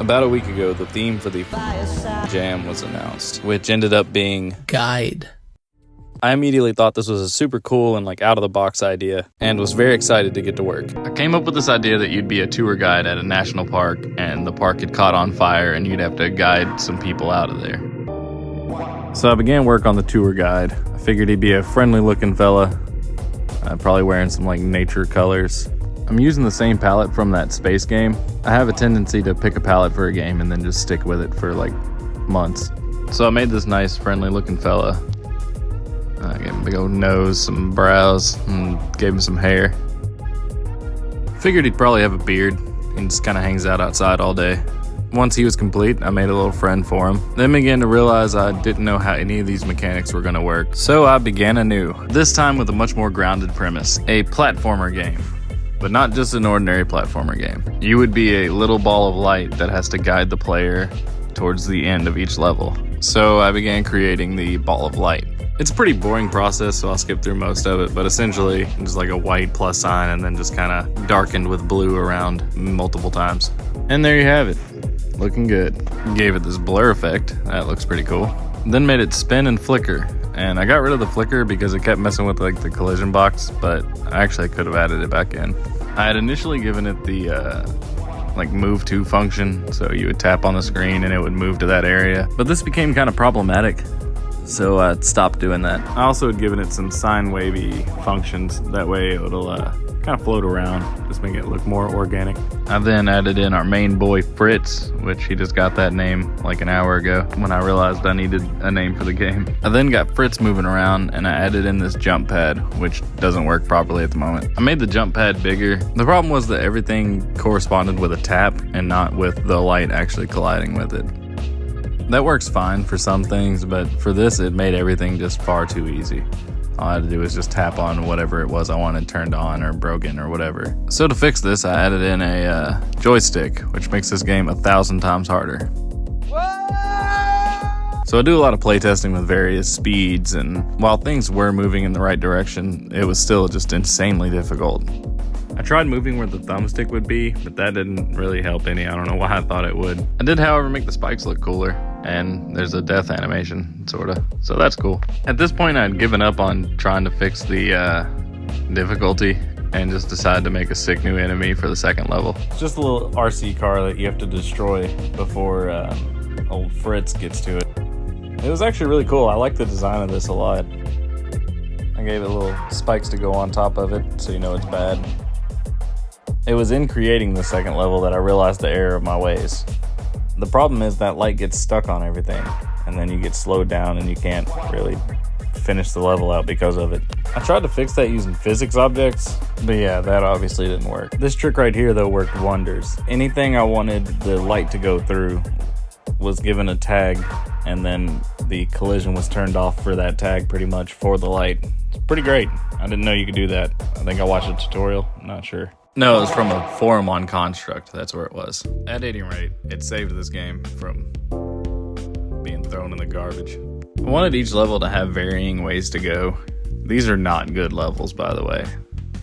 About a week ago, the theme for the jam was announced, which ended up being Guide. I immediately thought this was a super cool and out-of-the-box idea, and was very excited to get to work. I came up with this idea that you'd be a tour guide at a national park, and the park had caught on fire, and you'd have to guide some people out of there. So I began work on the tour guide. I figured he'd be a friendly-looking fella, probably wearing some nature colors. I'm using the same palette from that space game. I have a tendency to pick a palette for a game and then just stick with it for months. So I made this nice friendly looking fella. I gave him a big old nose, some brows, and gave him some hair. Figured he'd probably have a beard and just kind of hangs out outside all day. Once he was complete, I made a little friend for him. Then began to realize I didn't know how any of these mechanics were going to work. So I began anew, this time with a much more grounded premise, a platformer game. But not just an ordinary platformer game. You would be a little ball of light that has to guide the player towards the end of each level. So I began creating the ball of light. It's a pretty boring process, so I'll skip through most of it, but essentially just a white plus sign and then just kind of darkened with blue around multiple times. And there you have it. Looking good. Gave it this blur effect. That looks pretty cool. Then made it spin and flicker. And I got rid of the flicker because it kept messing with the collision box, but I actually could have added it back in. I had initially given it the move to function, so you would tap on the screen and it would move to that area. But this became kind of problematic, so I stopped doing that. I also had given it some sine wavy functions, that way it'll kind of float around, just make it look more organic. I then added in our main boy Fritz, which he just got that name an hour ago when I realized I needed a name for the game. I then got Fritz moving around and I added in this jump pad, which doesn't work properly at the moment. I made the jump pad bigger. The problem was that everything corresponded with a tap and not with the light actually colliding with it. That works fine for some things, but for this it made everything just far too easy. All I had to do was just tap on whatever it was I wanted turned on or broken or whatever. So to fix this, I added in a joystick, which makes this game 1,000 times harder. So I do a lot of playtesting with various speeds, and while things were moving in the right direction, it was still just insanely difficult. I tried moving where the thumbstick would be, but that didn't really help any. I don't know why I thought it would. I did, however, make the spikes look cooler, and there's a death animation, sorta. So that's cool. At this point, I'd given up on trying to fix the difficulty and just decided to make a sick new enemy for the second level. It's just a little RC car that you have to destroy before old Fritz gets to it. It was actually really cool. I like the design of this a lot. I gave it little spikes to go on top of it, so you know it's bad. It was in creating the second level that I realized the error of my ways. The problem is that light gets stuck on everything, and then you get slowed down and you can't really finish the level out because of it. I tried to fix that using physics objects, but yeah, that obviously didn't work. This trick right here though worked wonders. Anything I wanted the light to go through was given a tag, and then the collision was turned off for that tag pretty much for the light. It's pretty great. I didn't know you could do that. I think I watched a tutorial, I'm not sure. No, it was from a forum on Construct. That's where it was. At any rate, it saved this game from being thrown in the garbage. I wanted each level to have varying ways to go. These are not good levels, by the way.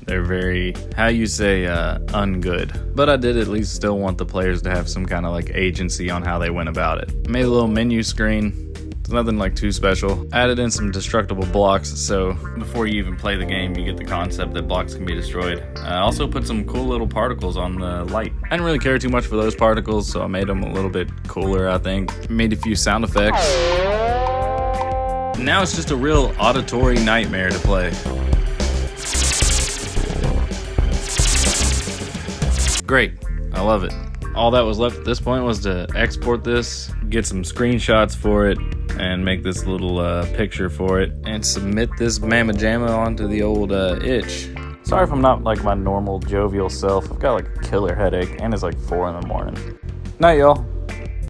They're very, ungood. But I did at least still want the players to have some kind of agency on how they went about it. I made a little menu screen. It's nothing too special. Added in some destructible blocks, so before you even play the game, you get the concept that blocks can be destroyed. I also put some cool little particles on the light. I didn't really care too much for those particles, so I made them a little bit cooler, I think. Made a few sound effects. Now it's just a real auditory nightmare to play. Great, I love it. All that was left at this point was to export this, get some screenshots for it, and make this little picture for it, and submit this mamma jamma onto the old itch. Sorry if I'm not my normal jovial self. I've got a killer headache, and it's 4 in the morning. Night, y'all.